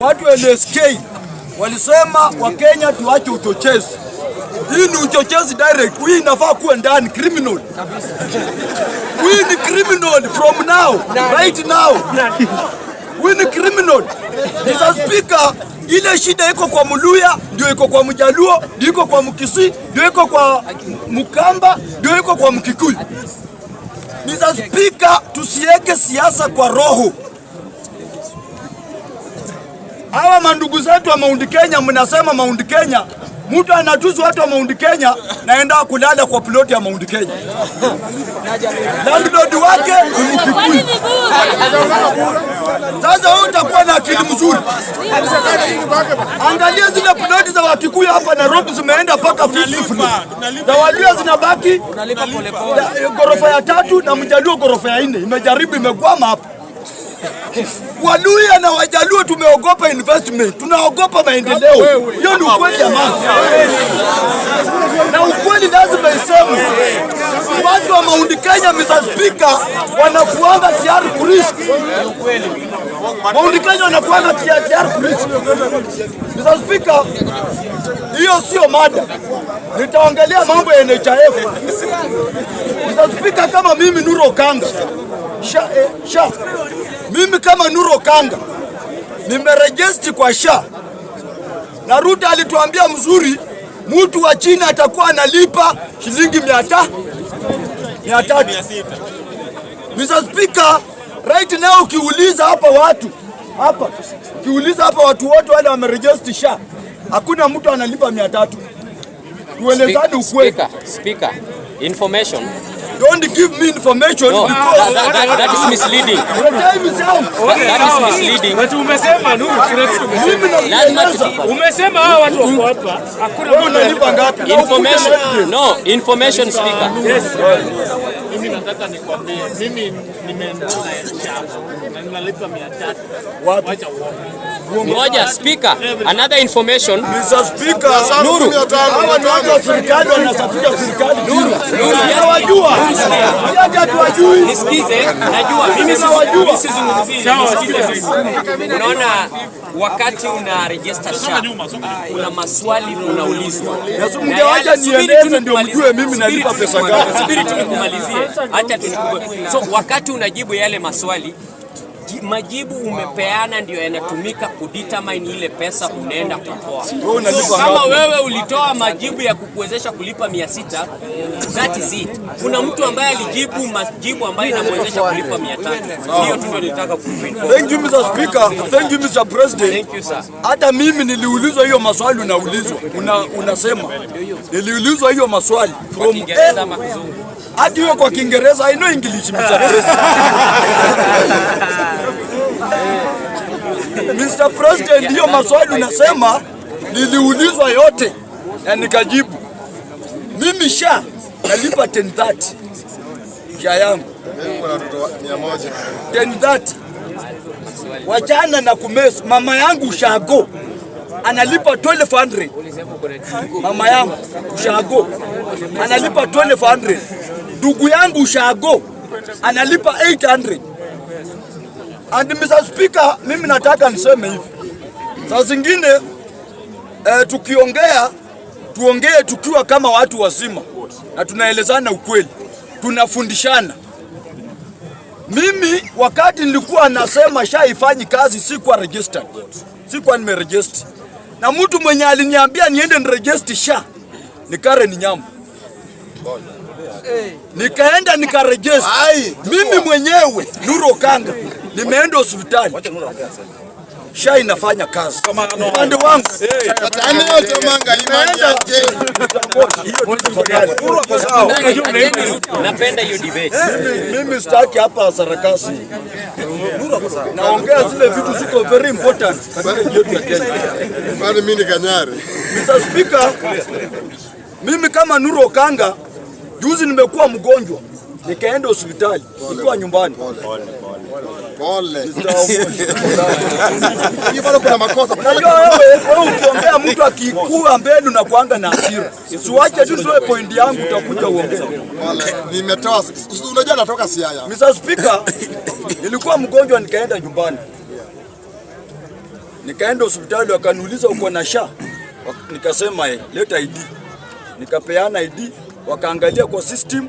Watu wa LSK walisema Wakenya tuache uchochezi. Hii ni uchochezi direct. Hii inafaa kuwa ndani criminal. Hii ni criminal from now, right now. Hii ni criminal. Mr. Speaker, ile shida iko kwa Muluya, ndio iko kwa Mjaluo, ndio iko kwa Mkisii, ndio iko kwa Mkamba, ndio iko kwa Mkikuyu. Mr. Speaker, tusiweke siasa kwa roho. Hawa mandugu zetu wa Mount Kenya, mnasema Mount Kenya, mtu anatuzu watu wa Mount Kenya naenda kulala kwa ploti ya Mount Kenya. Landlord wake ni Mkikuyu. Sasa wewe utakuwa na akili mzuri. Angalia zile ploti za Wakikuyu hapa Nairobi zimeenda paka 50. Za Waluhya zinabaki ghorofa ya 3 na Mjaluo ghorofa ya 4. Imejaribu imekwama hapa. Waluhya na Wajaluo tumeogopa investment, tunaogopa maendeleo. Hiyo ni ukweli jamani. Na ukweli lazima isemwe. Watu wa Mount Kenya, Mr. Speaker, wanakuanga tayari kurisk. Mount Kenya wanakuanga tayari kurisk. Mr. Speaker, hiyo sio mada. Nitaongelea mambo ya NHIF. Mr. Speaker, kama mimi Nuru Okanga, mimi kama Nuru Okanga nimeregister kwa SHA. Na Ruto alituambia mzuri, mtu wa chini atakuwa analipa shilingi 300. Mr. Speaker, right now ukiuliza hapa watu wote wale wameregister SHA, hakuna mtu analipa 300. Tuelezane ukweli. Speaker, information. Don't give me information, no, because that is misleading. Time is out. That is misleading. Watu umesema Nuru, umesema hawa watu wako hapa. Hakuna mtu analipa ngapi? Information. No, information Speaker. Yes. Mimi nataka nikwambie, mimi nimeenda na ninalipa 300. Wacha Ngoja Speaker, another information. Mr. Speaker, Nuru. Hawa ni watu wa serikali wanasafisha serikali. Nuru. Hawajua. Nisikize, najua mimi sizungumzii. Unaona, wakati una register SHA kuna maswali unaulizwa. Mngewacha nieleze ndio mjue mimi nalipa pesa ngapi. Subiri tu nikumalizie. Acha tunikubali. So wakati unajibu yale maswali, majibu umepeana ndio yanatumika kudetermine ile pesa unaenda kutoa. So, kama wewe ulitoa majibu ya kukuwezesha kulipa 600, that is it. Kuna mtu ambaye alijibu majibu ambayo inamwezesha kulipa 300. Hiyo tu ndio nilitaka kukuinform. Thank you Mr. Speaker. Thank you Mr. President. Thank you sir. Hata mimi niliulizwa hiyo maswali unaulizwa. Unasema niliulizwa hiyo maswali from Kiingereza ama Kizungu. hadi hiyo kwa Kiingereza. I know English Mr. President. Mr. President, hiyo maswali unasema niliulizwa yote na nikajibu. Mimi SHA nalipa 1030. SHA yangu 1030. Wachana na kumesu. Mama yangu Ushago analipa 1200. Mama yangu Ushago analipa 1200. Ndugu yangu Ushago analipa 800. And Mr. Speaker, mimi nataka niseme hivi. Saa zingine tuongee tukiwa kama watu wazima na tunaelezana ukweli. Tunafundishana. Mimi wakati nilikuwa nasema SHA ifanyi kazi sikuwa registered. Sikuwa nimeregister. Na mtu mwenye aliniambia niende niregister SHA ni Karen Nyamu. Nikaenda nikaregister. Mimi mwenyewe Nuru Okanga nimeenda hospitali. SHA inafanya kazi. Upande wangu. Napenda hiyo debate. Mimi sitaki hapa sarakasi. Naongea zile vitu ziko very important katika yetu ya Kenya. Bali mimi ni Kanyari. Mr. Speaker, mimi kama Nuru Okanga juzi nimekuwa mgonjwa. Nikaenda hospitali, nikiwa nyumbani. Pole. Hii bado kuna makosa. Unajua wewe ukiongea mtu akikua mbele na kuanga na hasira. Siwache tu toe point yangu utakuja uongee. Nimetoa. Unajua natoka Siaya. Mr. Speaker, nilikuwa mgonjwa nikaenda nyumbani. Nikaenda hospitali wakaniuliza uko na SHA? Nikasema leta ID. Nikapeana ID, wakaangalia kwa system,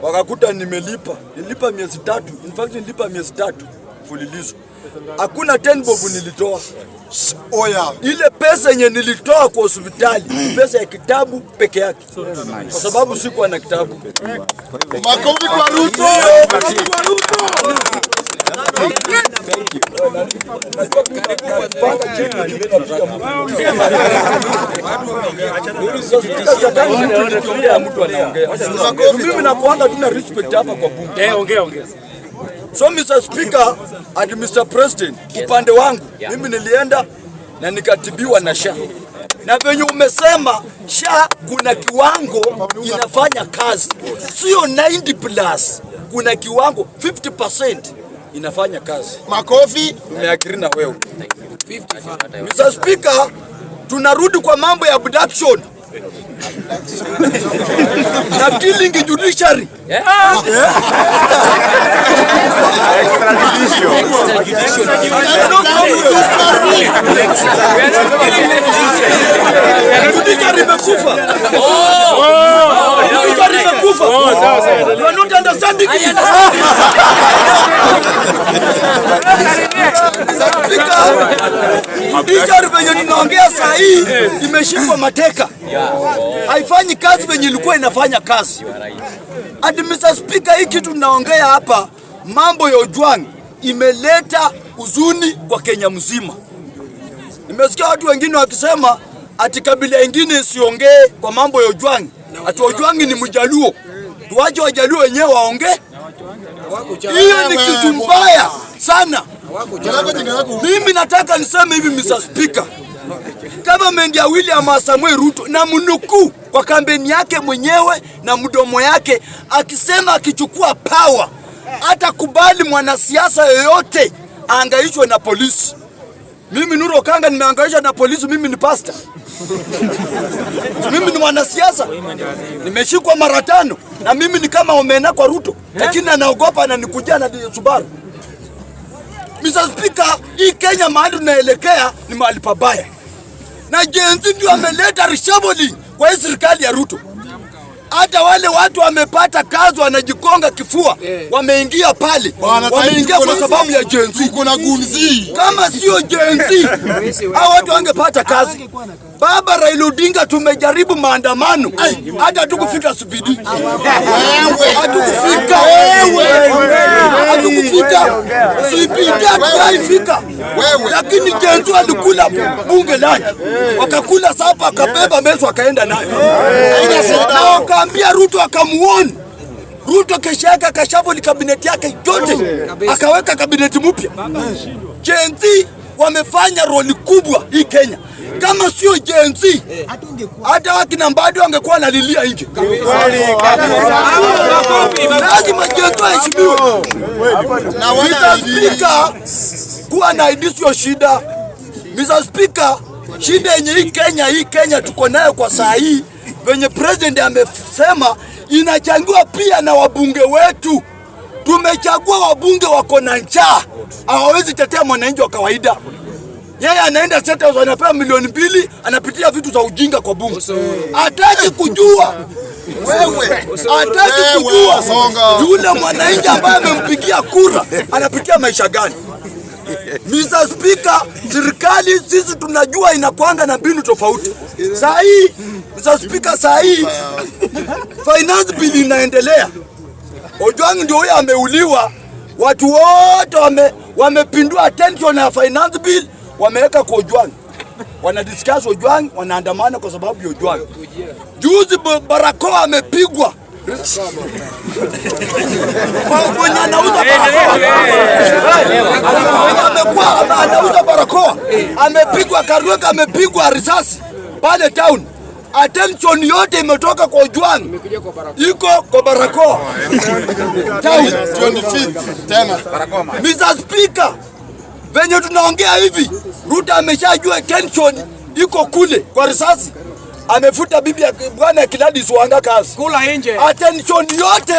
wakakuta nimelipa. Nilipa miezi 3. In fact nilipa miezi 3 mfululizo. Hakuna 10 bob nilitoa. Oya. Ile pesa yenye nilitoa kwa hospitali, pesa ya kitabu peke yake. Kwa sababu sikuwa na kitabu. Makofi kwa Ruto. Thank you. Mimi nakuanga tuna respect hapa kwa bunge. Ongea. So Mr. Speaker and Mr. President, upande wangu mimi nilienda na nikatibiwa na SHA. Na venye umesema SHA kuna kiwango inafanya kazi. Sio 90+. Kuna kiwango 50% inafanya kazi. Makofi. Nimeagree na wewe. Mr. Speaker, tunarudi kwa mambo ya abduction. Na killing judiciary. Judiciary imekufa. Judiciary imekufa. You are not understanding it. Judiciary venye tunaongea saa hii imeshikwa mateka. Haifanyi kazi venye ilikuwa inafanya kazi. And Mr. Speaker, hii kitu tunaongea hapa, mambo ya Ojwang imeleta huzuni kwa Kenya mzima. Nimesikia watu wengine wakisema ati kabila ingine isiongee kwa mambo ya Ojwang. Ati Ojwang ni Mjaluo. Tuache Wajaluo wenyewe waongee. Hiyo ni kitu mbaya sana. Mimi nataka niseme hivi Mr. Speaker. Government ya William Samoei Ruto na mnukuu kwa kampeni yake mwenyewe na mdomo yake akisema akichukua power hata kubali mwanasiasa yoyote aangaishwe na polisi. Mimi Nuru Okanga nimeangaishwa na polisi, mimi ni pastor. Mimi ni mwanasiasa. Nimeshikwa mara 5 na mimi ni kama omena kwa Ruto. Lakini anaogopa ananikujia na Subaru. Mr. Speaker, hii Kenya mahali tunaelekea ni mahali pabaya. Na Gen Z ndio ameleta reshuffling kwa serikali ya Ruto. Hata wale watu wamepata kazi wanajikonga kifua, wameingia pale. Wameingia kwa sababu ya Gen Z. Kuna gunzi. Kama sio Gen Z, hao watu wangepata kazi. Baba Raila Odinga tumejaribu maandamano, hata hatukufika spidi. Hatukufika. Hatukufika. Spidi hatukufika. Lakini Gen Z walikula bunge lake. Wakakula sapa akabeba meso akaenda nayo. Na wakaambia Ruto akamuona. Ruto kesha yake akashavuli kabineti yake yote. Akaweka kabineti mpya. Gen Z wamefanya roli kubwa hii Kenya. Kama sio Gen Z, hata wakina Mbadi wangekuwa wanalilia nje. Lazima Gen Z heshimiwe. Na Mr. Speaker, kuwa na ID sio shida. Mr. Speaker, shida yenye hii Kenya tuko nayo kwa saa hii, venye president amesema inachangiwa pia na wabunge wetu. Tumechagua wabunge wako na njaa, hawawezi tetea mwananchi wa kawaida. Yeye anaenda State House anapewa milioni 2, anapitia vitu za ujinga kwa bunge. Hataki kujua. Hataki kujua yule mwananchi ambaye amempigia kura anapitia maisha gani. Mr. Speaker, serikali sisi tunajua inakuanga na mbinu tofauti. Saa hii, Mr. Speaker, saa hii finance bill inaendelea. Ojwang ndio huyo ameuliwa. Watu wote wamepindua attention ya finance bill, wameweka kwa Ojwang. Wanadiscuss Ojwang, wanaandamana kwa sababu ya Ojwang. Juzi barakoa amepigwa. Mwenye anauza barakoa. Anauza barakoa. Amepigwa Karueka, amepigwa risasi pale town. Attention yote imetoka kwa Ojwang. Iko kwa barakoa. Town 25 tena. Mr. Speaker, venye tunaongea hivi, Ruto ameshajua tension iko kule kwa risasi. amefuta bibi ya bwana Gladys Wanga kazi. Kula nje. Attention yote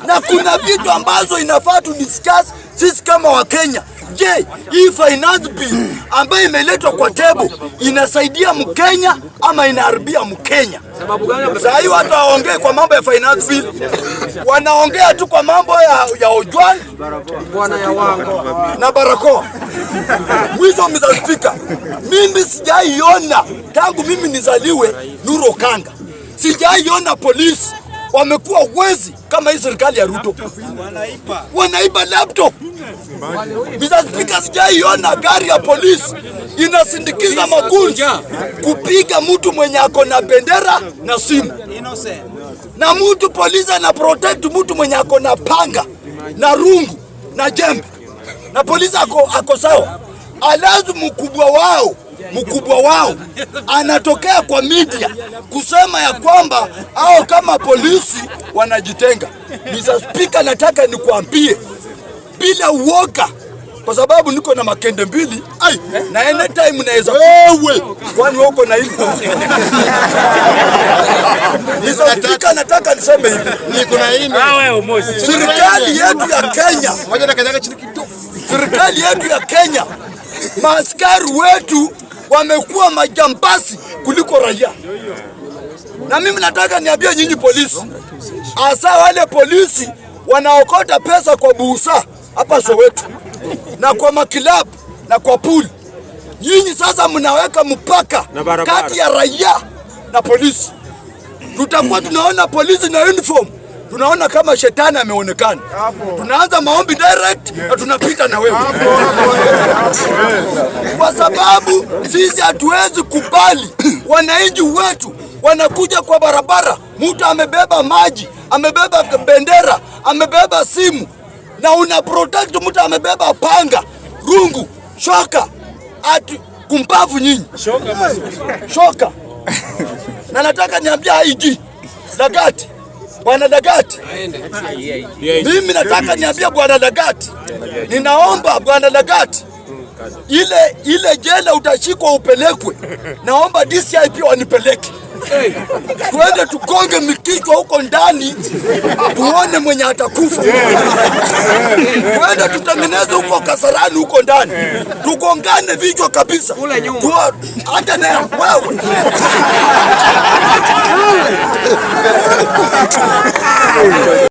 na kuna vitu ambazo inafaa tu discuss sisi kama Wakenya. Je, hii finance bill ambayo imeletwa kwa table inasaidia Mkenya ama inaharibia Mkenya? Sababu gani? Sasa hiyo hata waongee kwa mambo ya finance bill, wanaongea tu kwa mambo ya Ojwang Bwana ya wangu na barakoa. Mwisho Mr. Speaker, mimi sijaiona tangu mimi nizaliwe Nuru Okanga, sijaiona polisi wamekuwa wezi kama hii serikali ya Ruto. Wanaiba laptop. Mr. Speaker, sijaiona gari ya polisi inasindikiza magunzi kupiga mtu mwenye ako na bendera na simu. Na mtu polisi ana protect mtu mwenye ako na panga na rungu na jembe. Na polisi ako sawa. Alafu mkubwa wao anatokea kwa media kusema ya kwamba hao kama polisi wanajitenga. Mr. Speaker, nataka nikuambie bila uoga, kwa sababu niko na makende mbili na anytime naweza wewe kwani uko na hivi. Mr. Speaker, nataka niseme hivi, niko na hii serikali yetu ya Kenya, serikali yetu ya Kenya, maaskari wetu wamekuwa majambazi kuliko raia. Na mimi nataka niambie nyinyi polisi, hasa wale polisi wanaokota pesa kwa busa hapa Soweto na kwa makilabu na kwa pool, nyinyi sasa mnaweka mpaka kati ya raia na polisi. Tutakuwa tunaona polisi na uniform, tunaona kama shetani ameonekana. Tunaanza maombi direct na tunapita na wewe. Kwa sababu sisi hatuwezi kubali wananchi wetu wanakuja kwa barabara, mtu amebeba maji, amebeba bendera, amebeba simu, na una protect mtu amebeba panga, rungu, shoka, ati kumbavu nyinyi. Shoka. Na nataka niambia IG Dagati, Bwana Dagati, mimi nataka niambia Bwana Dagati, ninaomba Bwana Dagati, ile jela utashikwa upelekwe, naomba DCI pia wanipeleke. Tuende tukonge mikichwa huko ndani, tuone mwenye atakufa. Tuende tutengeneze huko Kasarani huko ndani, tukongane vichwa kabisa. Hata na wewe